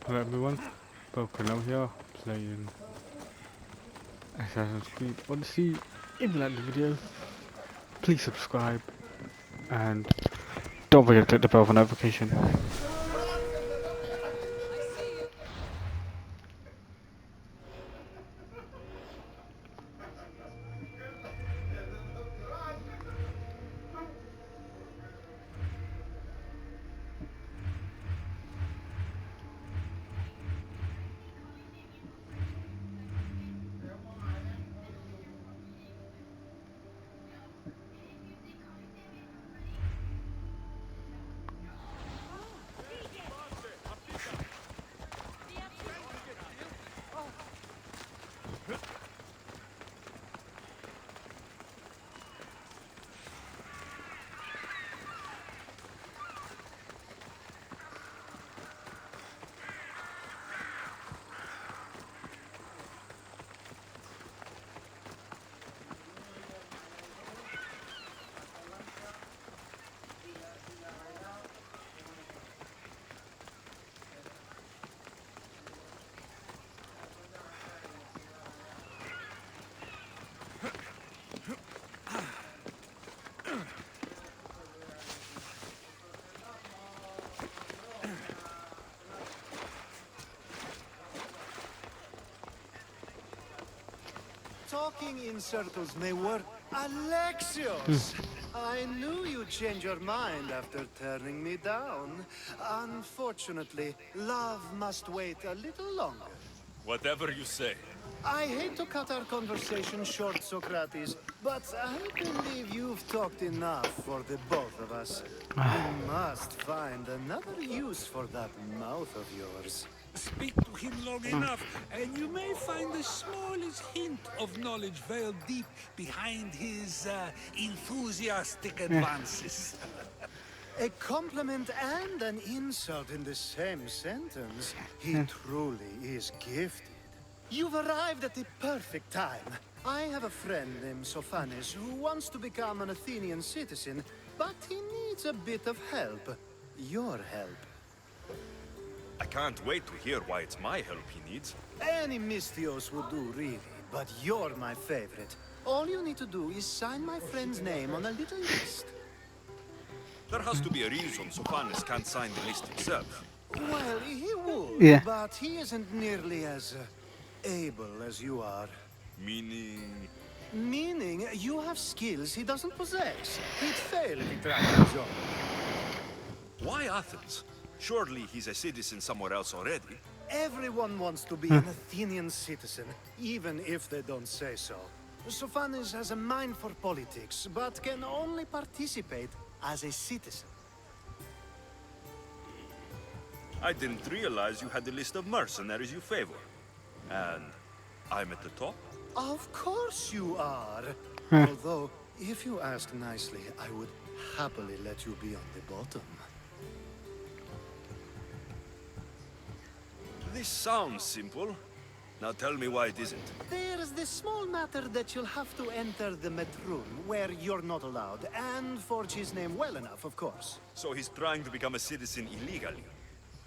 Hello everyone, welcome here playing Assassin's Creed Odyssey. If you like the video, please subscribe and don't forget to click the bell for notification. Talking in circles may work. Alexios! I knew you'd change your mind after turning me down. Unfortunately, love must wait a little longer. Whatever you say. I hate to cut our conversation short, Socrates, but I believe you've talked enough for the both of us. You must find another use for that mouth of yours. Speak to him long enough, and you may find the smallest hint of knowledge veiled deep behind his enthusiastic advances. A compliment and an insult in the same sentence. He truly is gifted. You've arrived at the perfect time. I have a friend named Sophanes who wants to become an Athenian citizen, but he needs a bit of help. Your help. I can't wait to hear why it's my help he needs. Any Mystios would do, really, but you're my favorite. All you need to do is sign my friend's name on a little list. There has to be a reason Sophanes can't sign the list himself. Well, he would, Yeah. but he isn't nearly as able as you are. Meaning... Meaning, you have skills he doesn't possess. He'd fail if he tried his own. Why Athens? Surely he's a citizen somewhere else already. Everyone wants to be an Athenian citizen, even if they don't say so. Sophanes has a mind for politics, but can only participate as a citizen. I didn't realize you had a list of mercenaries you favor. And I'm at the top? Of course you are. Although, if you ask nicely, I would happily let you be on the bottom. This sounds simple. Now tell me why it isn't. There's this small matter that you'll have to enter the Metroon, where you're not allowed, and forge his name well enough, of course. So he's trying to become a citizen illegally.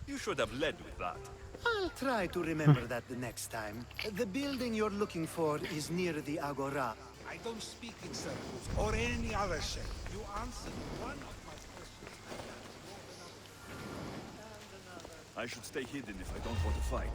You should have led with that. I'll try to remember that the next time. The building you're looking for is near the Agora. I don't speak in circles or any other shape. You answered one of my questions. I should stay hidden if I don't want to fight.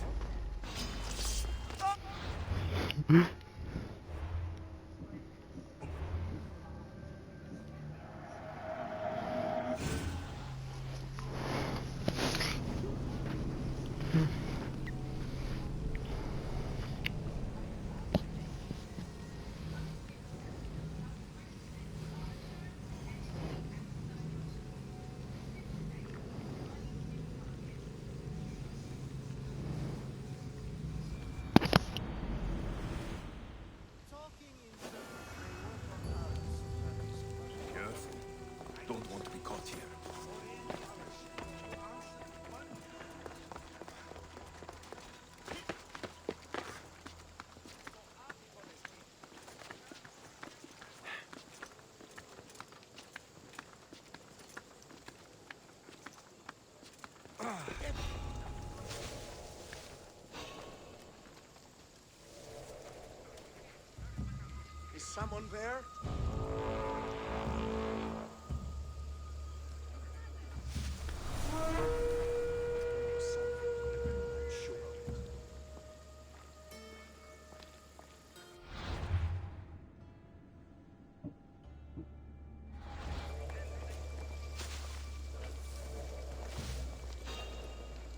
someone there?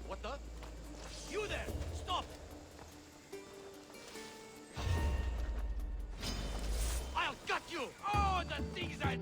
What the? You there! Stop! I'll gut you! Oh, the things I...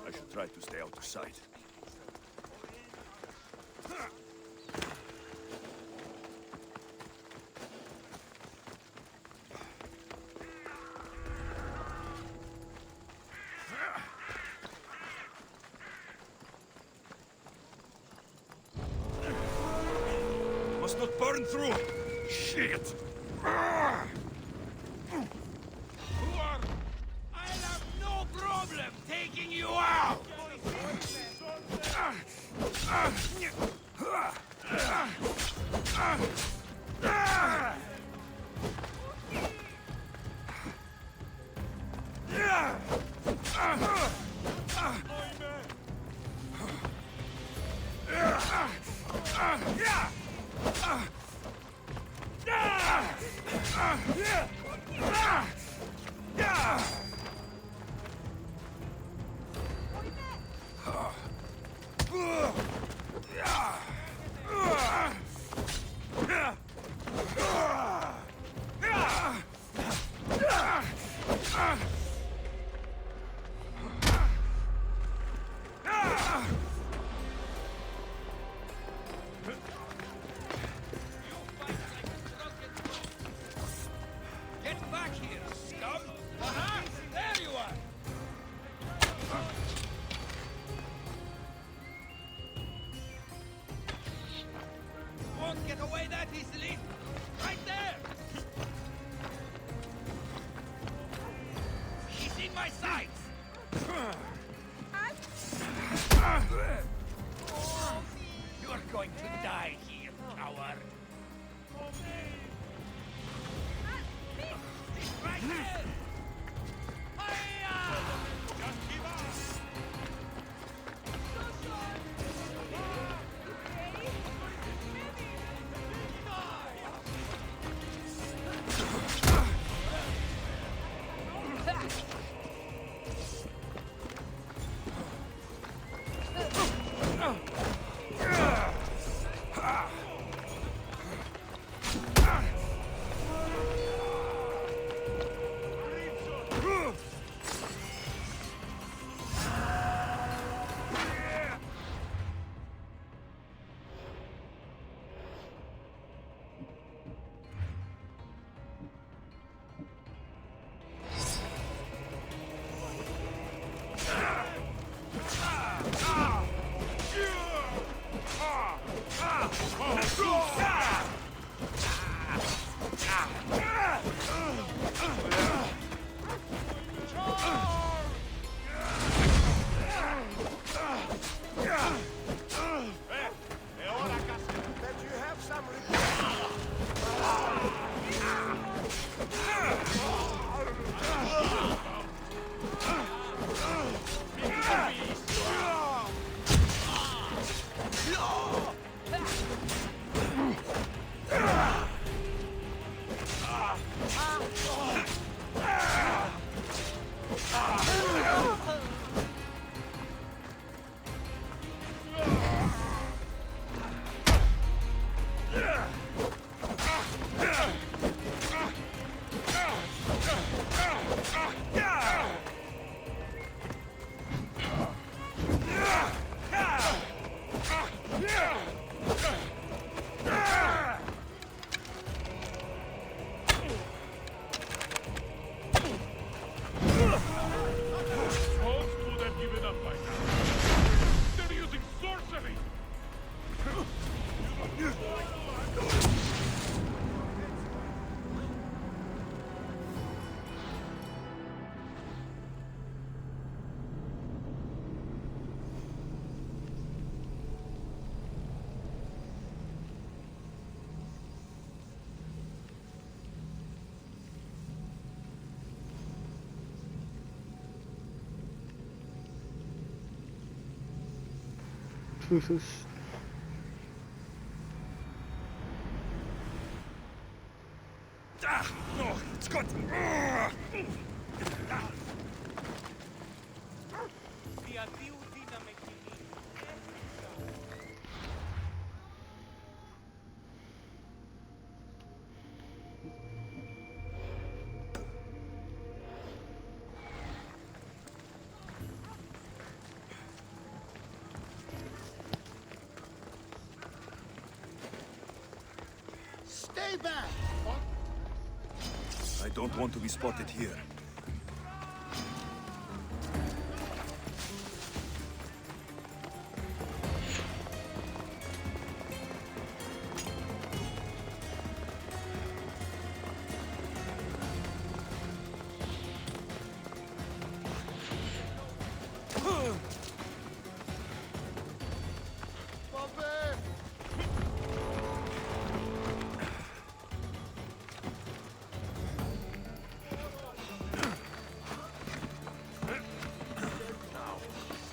I should try to stay out of sight. Must not burn through! Shit! Who are... I'll have no problem taking you out! Get back here, scum! Aha! There you are! Won't get away that easily! Right there! He's in my sights! You're going to die here, coward! Right there! Hiya! Just give us! Jesus. Ah, no, it's got. Stay back! I don't want to be spotted here.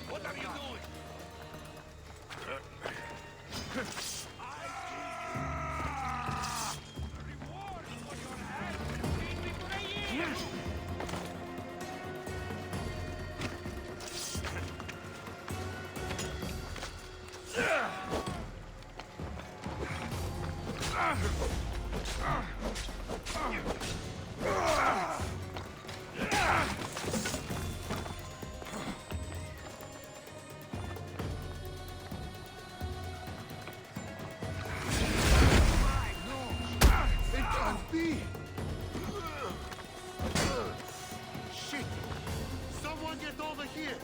What are you doing? Reward for your hand. It can't be! Shit! Someone get over here!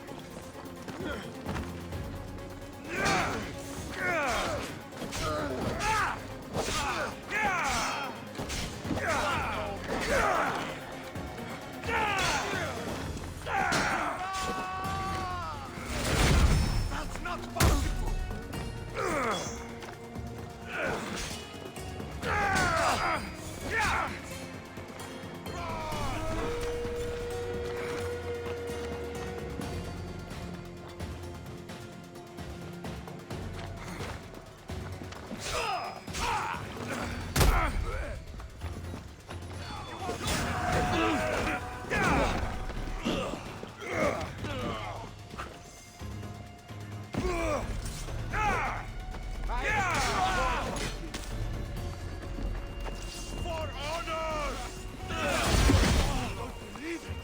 That's not possible! For honor! Don't believe it!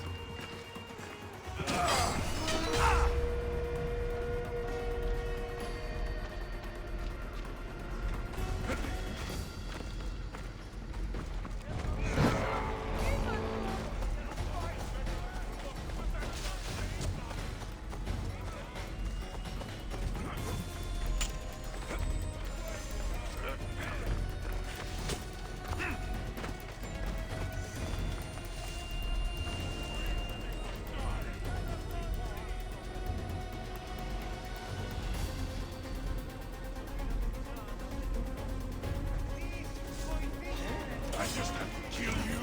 I just have to kill you.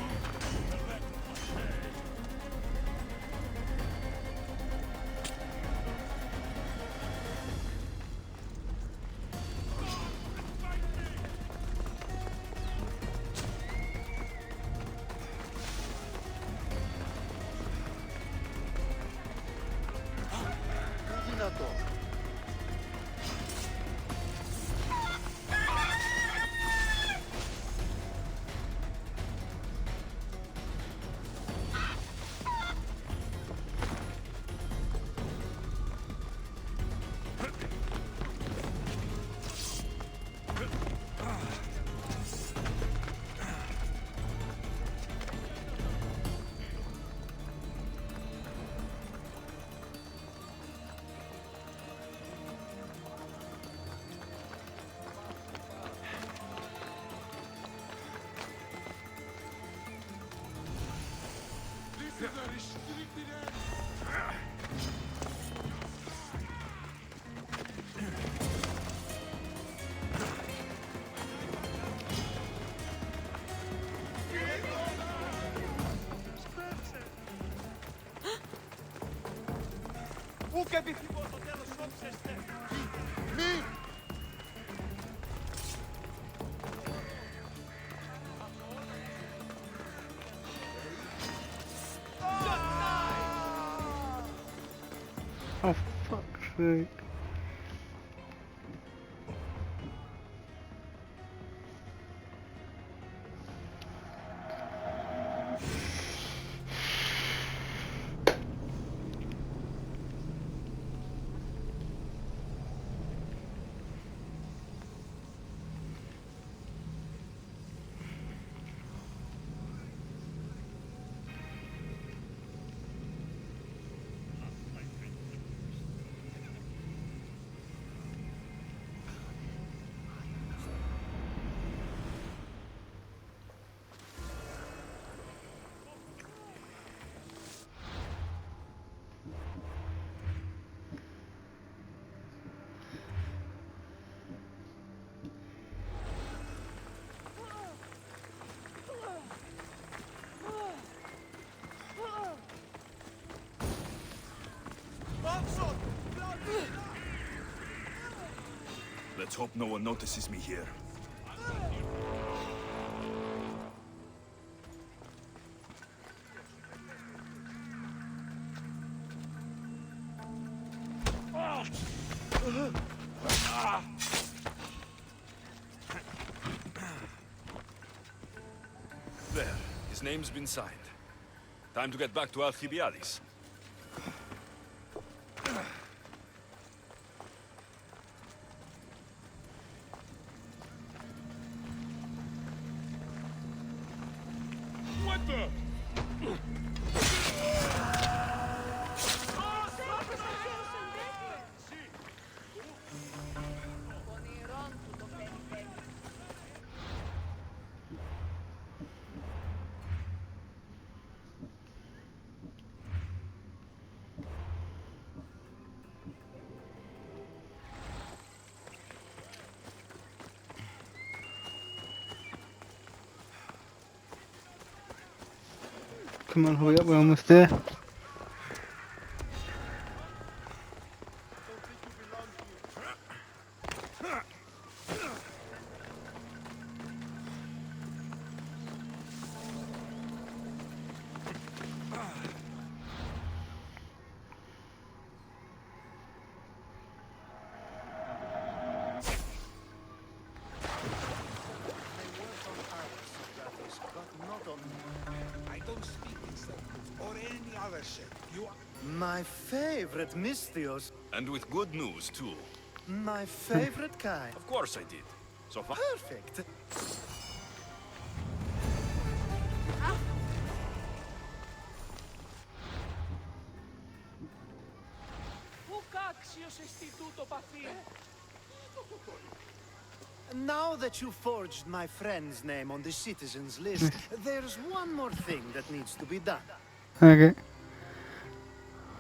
This is a restricted area! Πού και επιθυμώ το τέλος όψεστε. Me! Oh, fuck's sake. Let's hope no one notices me here. There, his name's been signed. Time to get back to Alcibiades. What the? Come on, hurry up, we're almost there. I don't speak in circles or any other shape. You are... My favorite Mystios. And with good news, too. My favorite kind. Of course I did. So far. Perfect. Now that you forged my friend's name on the citizens list, there's one more thing that needs to be done. Okay.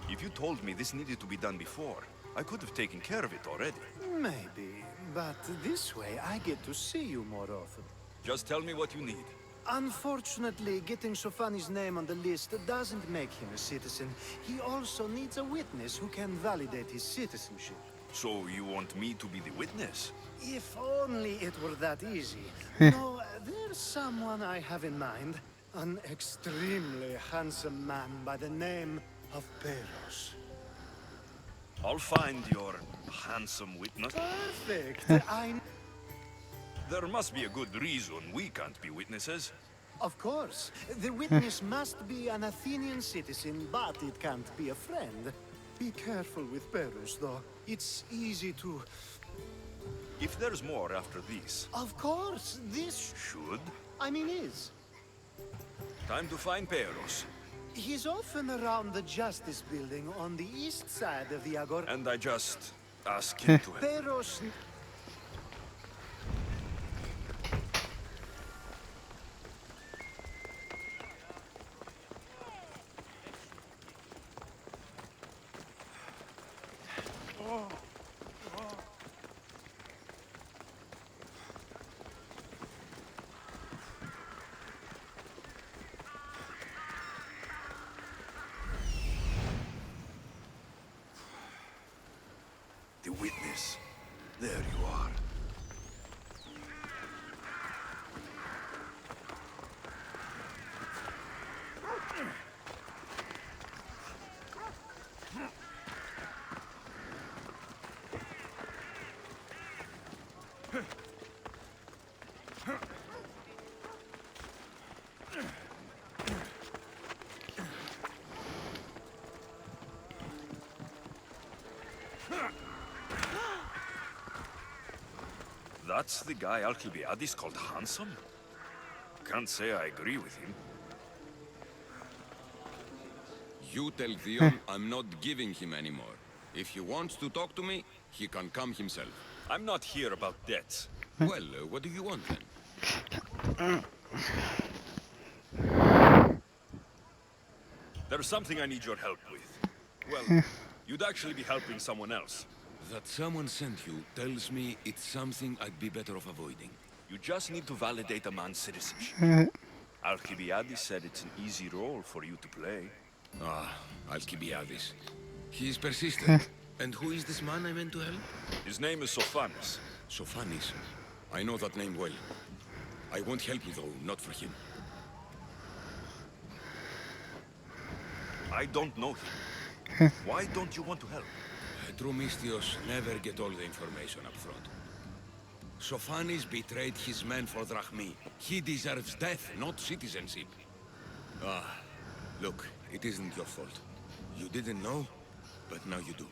If you told me this needed to be done before, I could have taken care of it already. Maybe, but this way I get to see you more often. Just tell me what you need. Unfortunately, getting Sofani's name on the list doesn't make him a citizen. He also needs a witness who can validate his citizenship. So you want me to be the witness? If only it were that easy. No, there's someone I have in mind. An extremely handsome man by the name of Peros. I'll find your handsome witness. Perfect. There must be a good reason we can't be witnesses. Of course. The witness must be an Athenian citizen, but it can't be a friend. Be careful with Peros, though. It's easy to... If there's more after this... Of course, this... Should? I mean, is. Time to find Peros. He's often around the Justice Building on the east side of the Agora. And I just ask him to help. Peros... The witness. There you are. That's the guy Alcibiades called handsome? Can't say I agree with him. You tell Theon I'm not giving him anymore. If he wants to talk to me, he can come himself. I'm not here about debts. Well, what do you want then? There's something I need your help with. Well, you'd actually be helping someone else. That someone sent you tells me it's something I'd be better off avoiding. You just need to validate a man's citizenship. Alcibiades said it's an easy role for you to play. Ah, Alcibiades. He's persistent. And who is this man I meant to help? His name is Sophanis. Sophanis. I know that name well. I won't help you though, not for him. I don't know him. Why don't you want to help? True Mystios never get all the information up front. Sophanis betrayed his men for Drachmi. He deserves death, not citizenship. Ah, look, it isn't your fault. You didn't know, but now you do.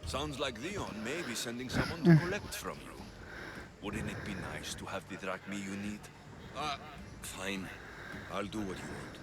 Sounds like Theon may be sending someone to collect from you. Wouldn't it be nice to have the drachmi you need? Fine. I'll do what you want.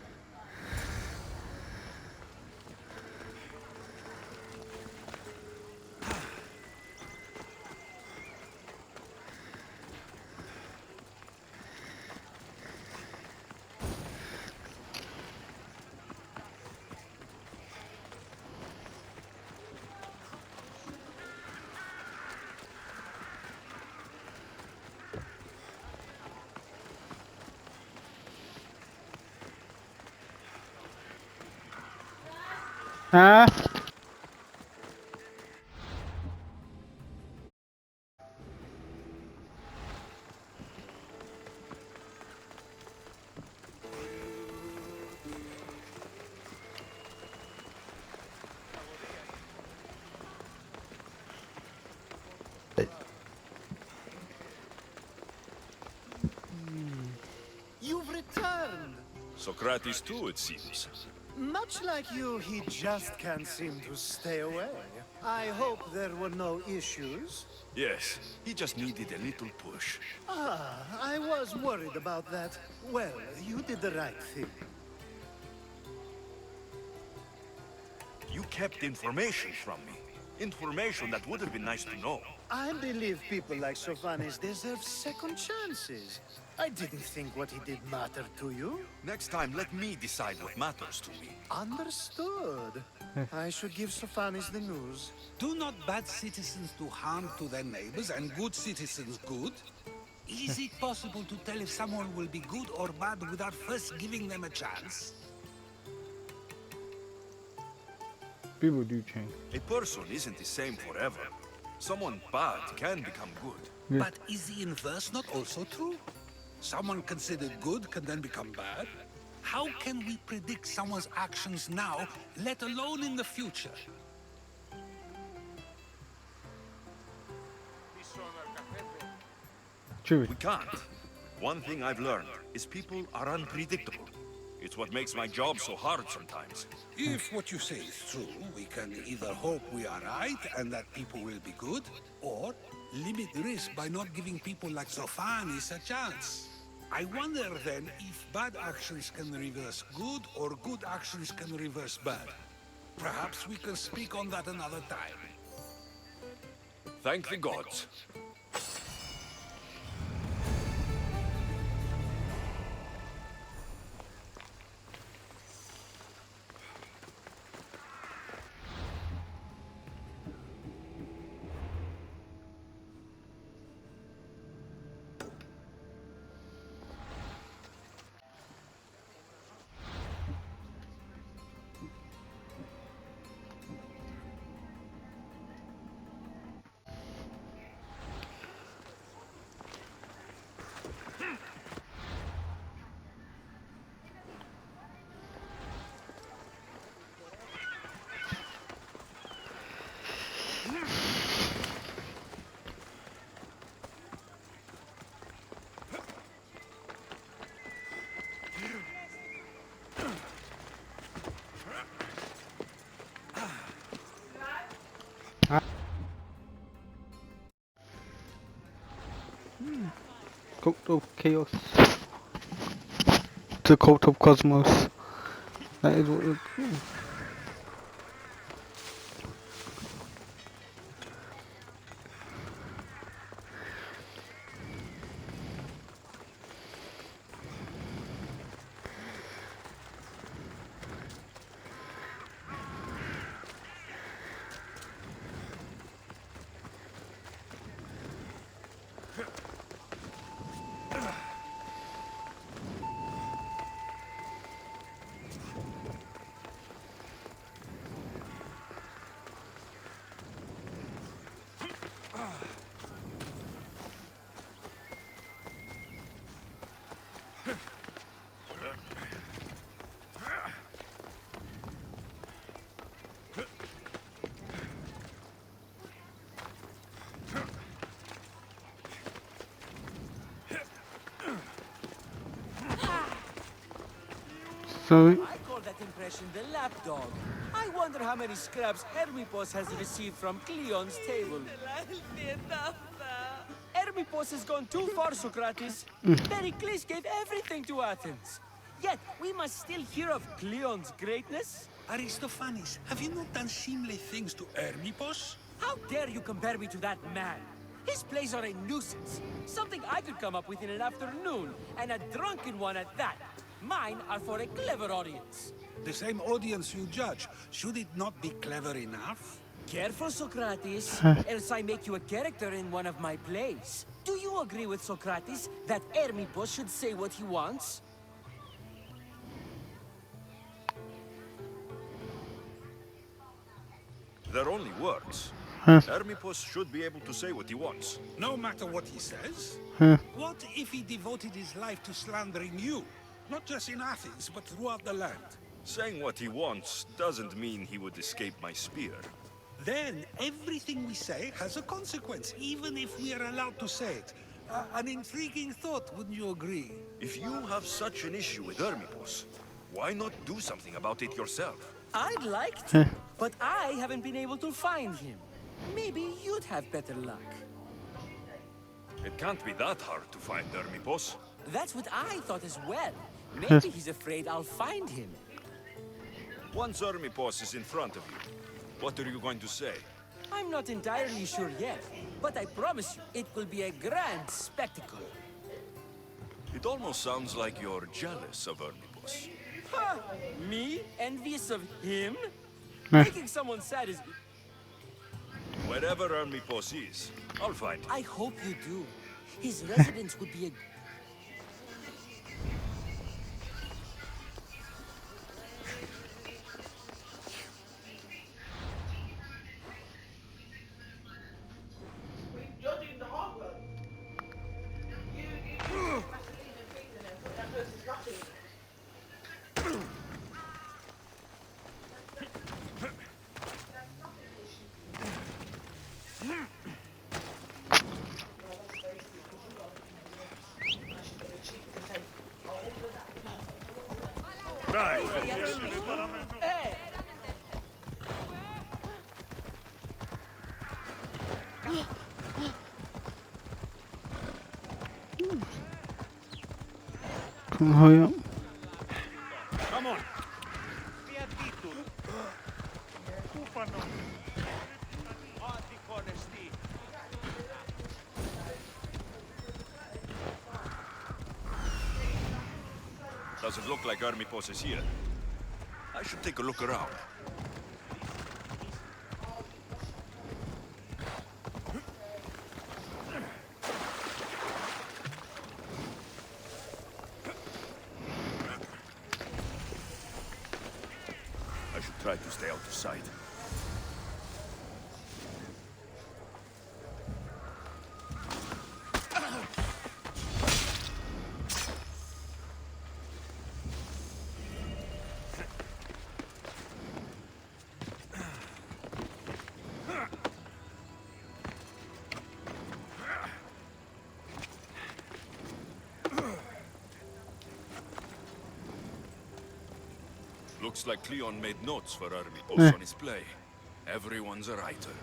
Ah. You've returned! Socrates too, it seems. Much like you, he just can't seem to stay away. I hope there were no issues. Yes, he just needed a little push. Ah, I was worried about that. Well, you did the right thing. You kept information from me. Information that would have been nice to know. I believe people like Sophanis deserve second chances. I didn't think what he did mattered to you. Next time, let me decide what matters to me. Understood. I should give Sophanis the news. Do not bad citizens do harm to their neighbors and good citizens good? Is it possible to tell if someone will be good or bad without first giving them a chance? People do change. A person isn't the same forever. Someone bad can become good. Yeah. But is the inverse not also true? Someone considered good can then become bad? How can we predict someone's actions now, let alone in the future? True. We can't. One thing I've learned is people are unpredictable. It's what makes my job so hard sometimes. If what you say is true, we can either hope we are right and that people will be good, or limit the risk by not giving people like Sophanis a chance. I wonder then if bad actions can reverse good or good actions can reverse bad. Perhaps we can speak on that another time. Thank the gods. Cult of Chaos. The Cult of Cosmos. That is what it is. So, I call that impression the lapdog. I wonder how many scraps Hermipos has received from Cleon's table. Hermipos has gone too far, Socrates. Pericles gave everything to Athens. Yet, we must still hear of Cleon's greatness. Aristophanes, have you not done seemly things to Hermipos? How dare you compare me to that man? His plays are a nuisance. Something I could come up with in an afternoon, and a drunken one at that. Mine are for a clever audience. The same audience you judge. Should it not be clever enough? Careful, Socrates, else I make you a character in one of my plays. Do you agree with Socrates that Hermipos should say what he wants? They're only words. Hermipos should be able to say what he wants. No matter what he says? What if he devoted his life to slandering you? Not just in Athens, but throughout the land. Saying what he wants doesn't mean he would escape my spear. Then everything we say has a consequence, even if we are allowed to say it. An intriguing thought, wouldn't you agree? If you have such an issue with Hermipos, why not do something about it yourself? I'd like to, but I haven't been able to find him. Maybe you'd have better luck. It can't be that hard to find Hermipos. That's what I thought as well. Maybe he's afraid I'll find him. Once Hermipos is in front of you, what are you going to say? I'm not entirely sure yet, but I promise you, it will be a grand spectacle. It almost sounds like you're jealous of Hermipos. Ha! Me? Envious of him? Making someone sad is... Wherever Hermipos is, I'll find him. I hope you do. His residence would be a... You're doing the hard work. You must clean and clean and then put that person's gut in. Hey! come on, hurry up. Come on! Doesn't look like Hermipos is here. I should take a look around. I should try to stay out of sight. Looks like Cleon made notes for Hermipos on his play. Everyone's a writer.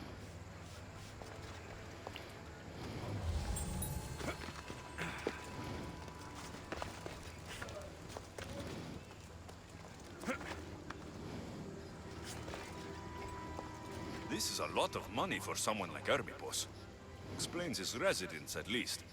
This is a lot of money for someone like Hermipos. Explains his residence, at least.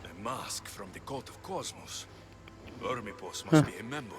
A mask from the Cult of Cosmos. Hermipos must be a member.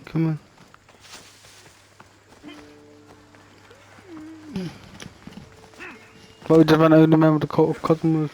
Come on. Why would you have an only member of the Cult of Cosmos?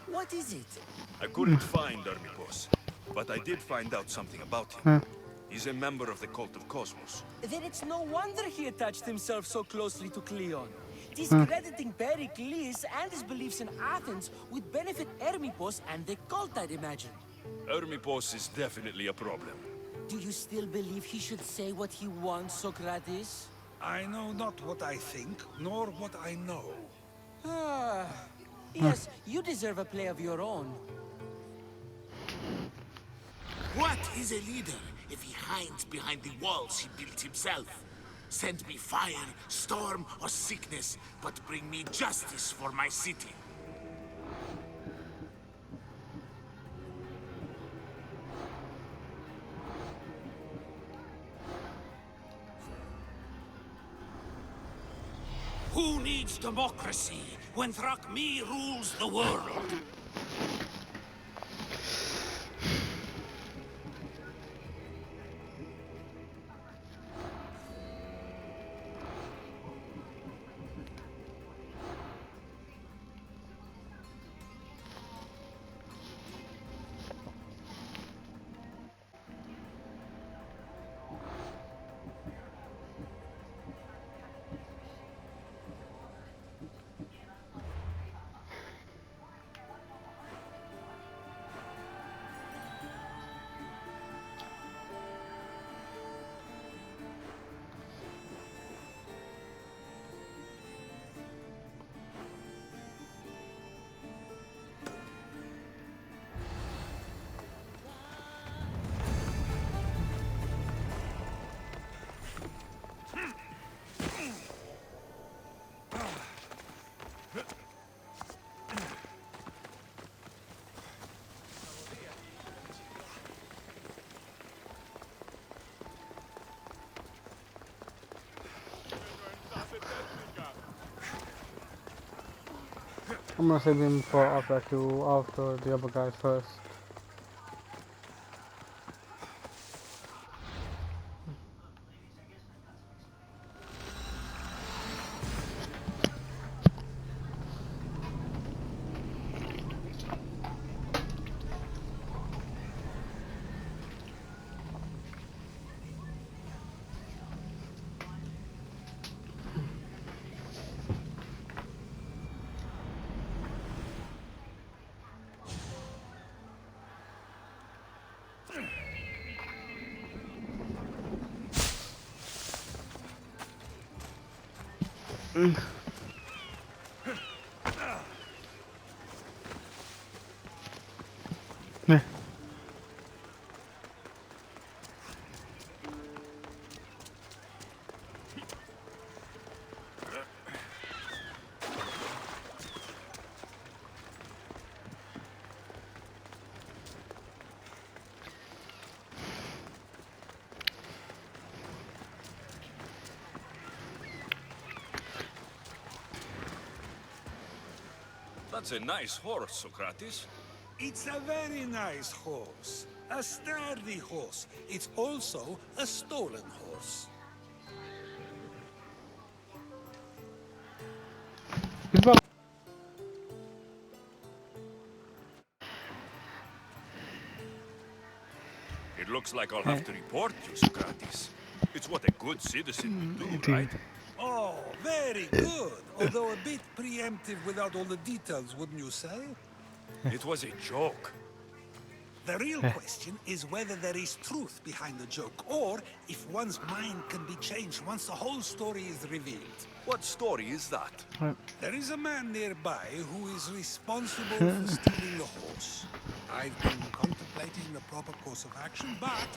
What is it? I couldn't find Hermipos, but I did find out something about him. He's a member of the Cult of Cosmos. Then it's no wonder he attached himself so closely to Cleon. Discrediting Pericles and his beliefs in Athens would benefit Hermipos and the cult, I'd imagine. Hermipos is definitely a problem. Do you still believe he should say what he wants, Socrates? I know not what I think, nor what I know. Ah, yes, you deserve a play of your own. What is a leader if he hides behind the walls he built himself? Send me fire, storm, or sickness, but bring me justice for my city. Who needs democracy when Thrakmi rules the world? I'm gonna save him for after the other guys first. Yeah. That's a nice horse, Socrates. It's a very nice horse. A sturdy horse. It's also a stolen horse. Goodbye. It looks like I'll have to report you, Socrates. It's what a good citizen would do, right? Oh, very good. Although a bit preemptive without all the details, wouldn't you say? It was a joke. The real question is whether there is truth behind the joke, or if one's mind can be changed once the whole story is revealed. What story is that? There is a man nearby who is responsible for stealing the horse. I've been contemplating the proper course of action, but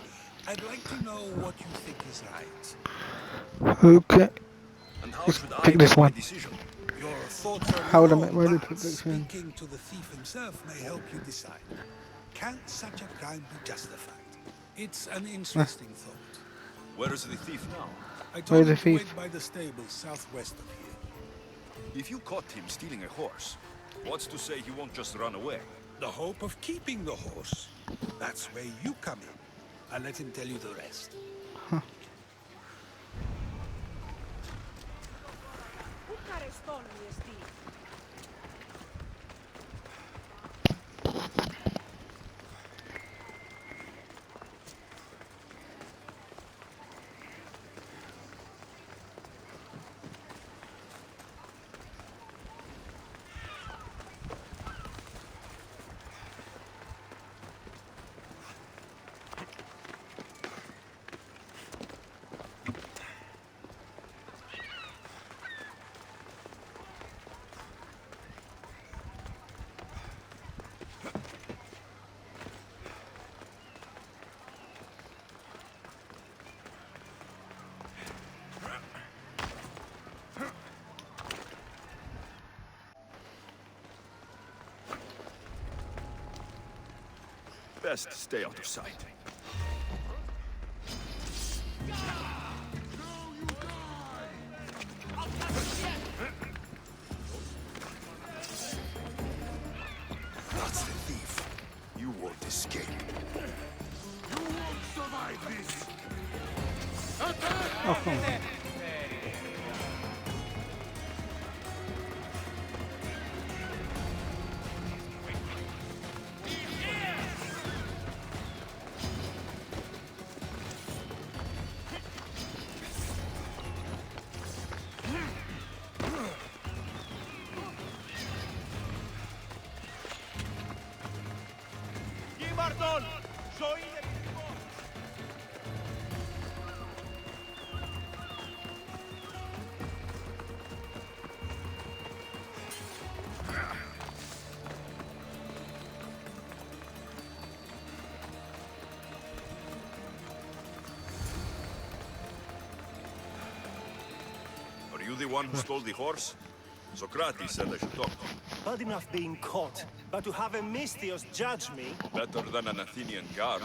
I'd like to know what you think is right. Okay. And how Let's should I pick this make my one. decision? Your thoughts are How would I your make my own, little but prediction? speaking to the thief himself may help you decide. Can such a crime be justified? It's an interesting thought. Where is the thief now? I Where's told the him to thief? wait by the stables southwest of here. If you caught him stealing a horse, what's to say he won't just run away? The hope of keeping the horse. That's where you come in. I'll let him tell you the rest. Best stay out of sight. That's the thief. You won't escape. You won't survive this! Oh, come on. Are you the one who stole the horse? Socrates said I should talk to you. Bad enough being caught, but to have a Misthios judge me, Better than an Athenian guard.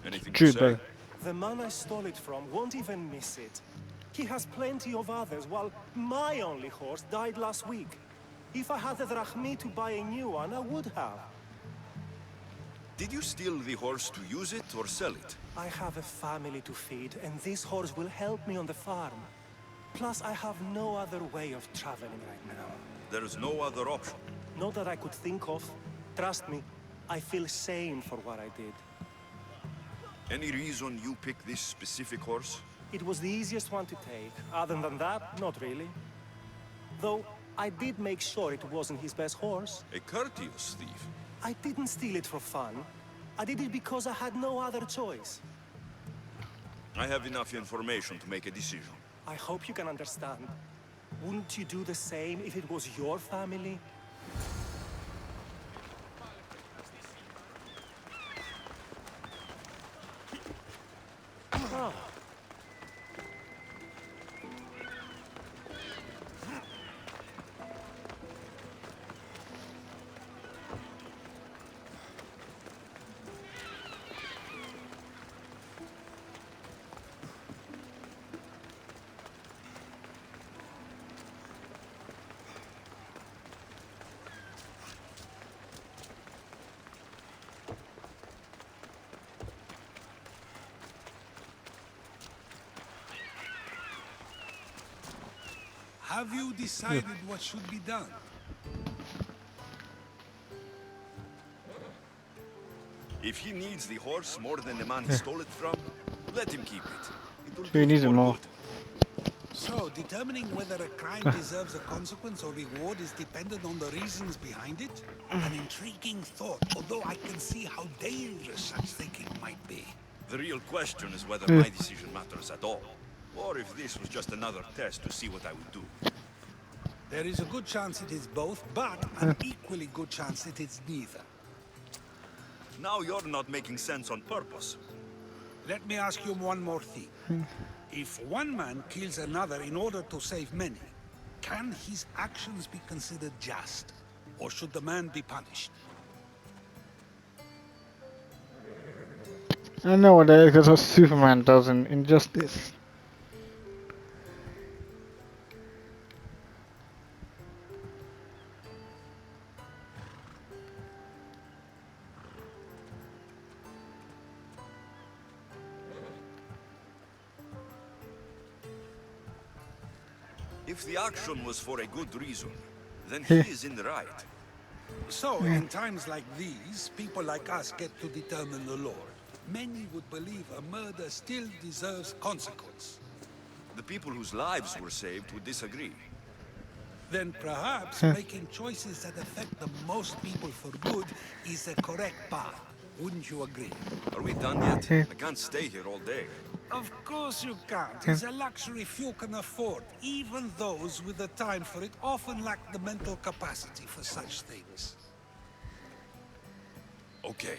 Anything to True, say? better. the man I stole it from won't even miss it. He has plenty of others, while my only horse died last week. If I had the drachmi to buy a new one, I would have. Did you steal the horse to use it or sell it? I have a family to feed, and this horse will help me on the farm. Plus, I have no other way of traveling right now. There is no other option. Not that I could think of. Trust me, I feel sane for what I did. Any reason you picked this specific horse? It was the easiest one to take. Other than that, not really. Though, I did make sure it wasn't his best horse. A courteous thief. I didn't steal it for fun. I did it because I had no other choice. I have enough information to make a decision. I hope you can understand. Wouldn't you do the same if it was your family? Ah. Have you decided what should be done? If he needs the horse more than the man he stole it from, let him keep it. It will So do he him needs it more more. good. So, determining whether a crime deserves a consequence or reward is dependent on the reasons behind it? An intriguing thought, although I can see how dangerous such thinking might be. The real question is whether my decision matters at all, or if this was just another test to see what I would do. There is a good chance it is both, but an equally good chance it is neither. Now you're not making sense on purpose. Let me ask you one more thing. If one man kills another in order to save many, can his actions be considered just? Or should the man be punished? I know what that is, because what Superman does in Injustice. If the action was for a good reason, then he is in the right. So, in times like these, people like us get to determine the law. Many would believe a murder still deserves consequence. The people whose lives were saved would disagree. Then perhaps making choices that affect the most people for good is the correct path. Wouldn't you agree? Are we done yet? I can't stay here all day. Of course you can't. It's a luxury few can afford. Even those with the time for it often lack the mental capacity for such things. Okay.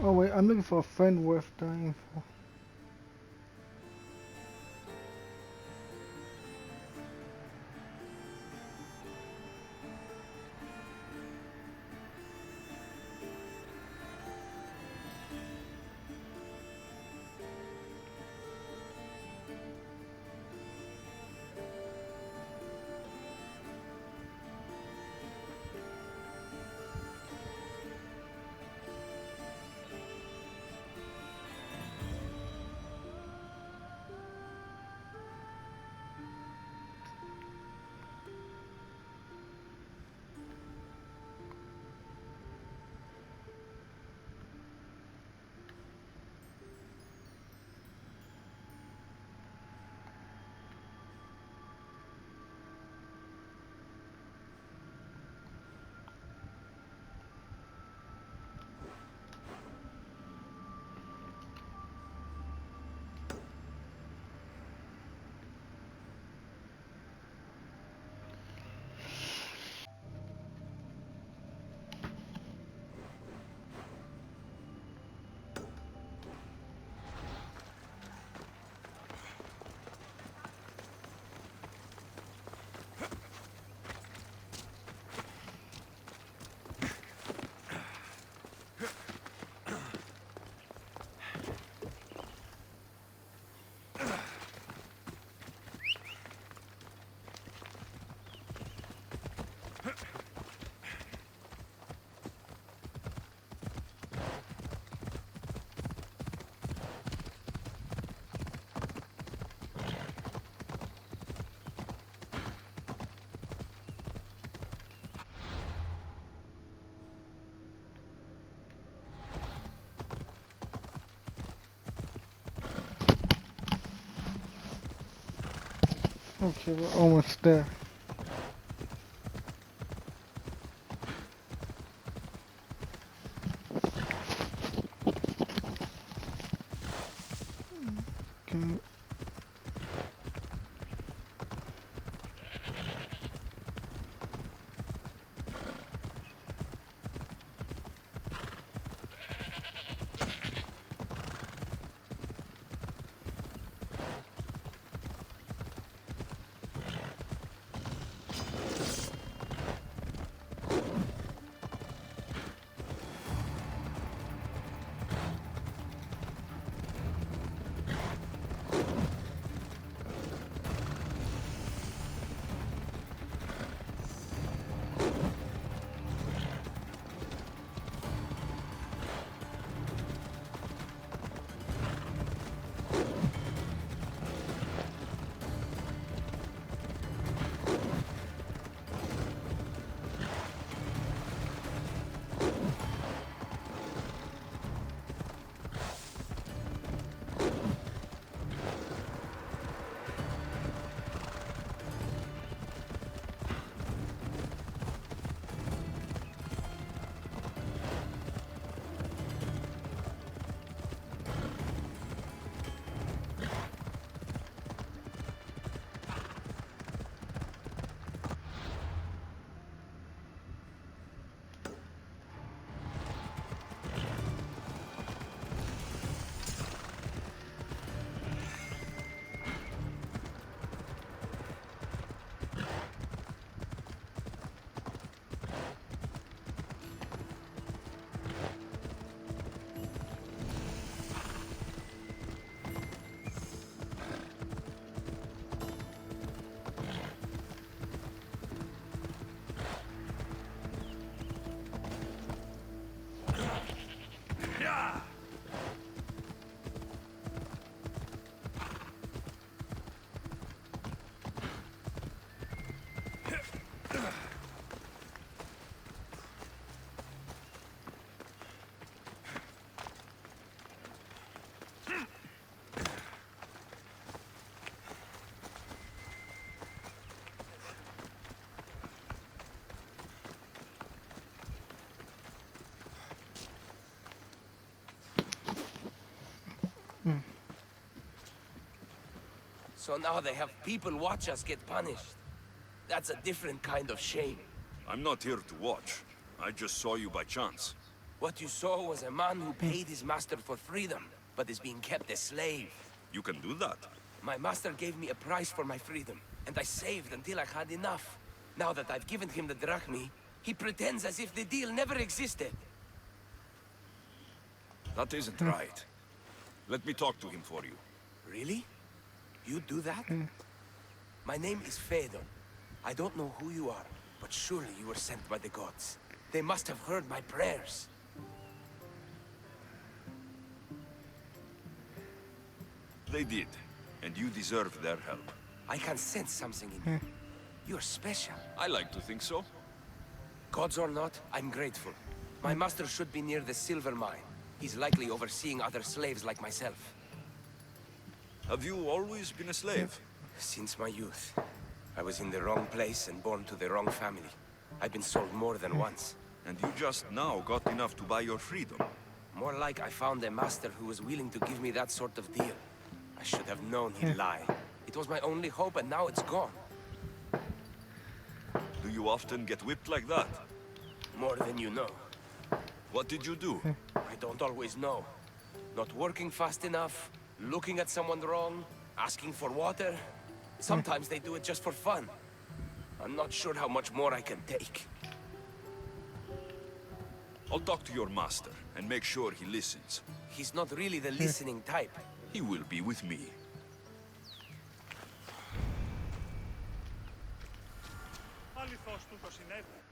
Oh wait, I'm looking for a friend worth dying for. Okay, we're almost there. Okay. So now they have people watch us get punished. That's a different kind of shame. I'm not here to watch. I just saw you by chance. What you saw was a man who paid his master for freedom, but is being kept a slave. You can do that. My master gave me a price for my freedom, and I saved until I had enough. Now that I've given him the drachmi, he pretends as if the deal never existed. That isn't right. Let me talk to him for you. Really? You do that? My name is Phaedon. I don't know who you are, but surely you were sent by the gods. They must have heard my prayers. They did, and you deserve their help. I can sense something in you. You're special. I like to think so. Gods or not, I'm grateful. My master should be near the silver mine. He's likely overseeing other slaves like myself. Have you always been a slave? Since my youth. I was in the wrong place and born to the wrong family. I've been sold more than once. And you just now got enough to buy your freedom. More like I found a master who was willing to give me that sort of deal. I should have known he'd lie. It was my only hope, and now it's gone. Do you often get whipped like that? More than you know. What did you do? I don't always know. Not working fast enough, looking at someone wrong, asking for water. Sometimes they do it just for fun. I'm not sure how much more I can take. I'll talk to your master and make sure he listens. He's not really the listening type. He will be with me. Αληθώς του το συνέβη.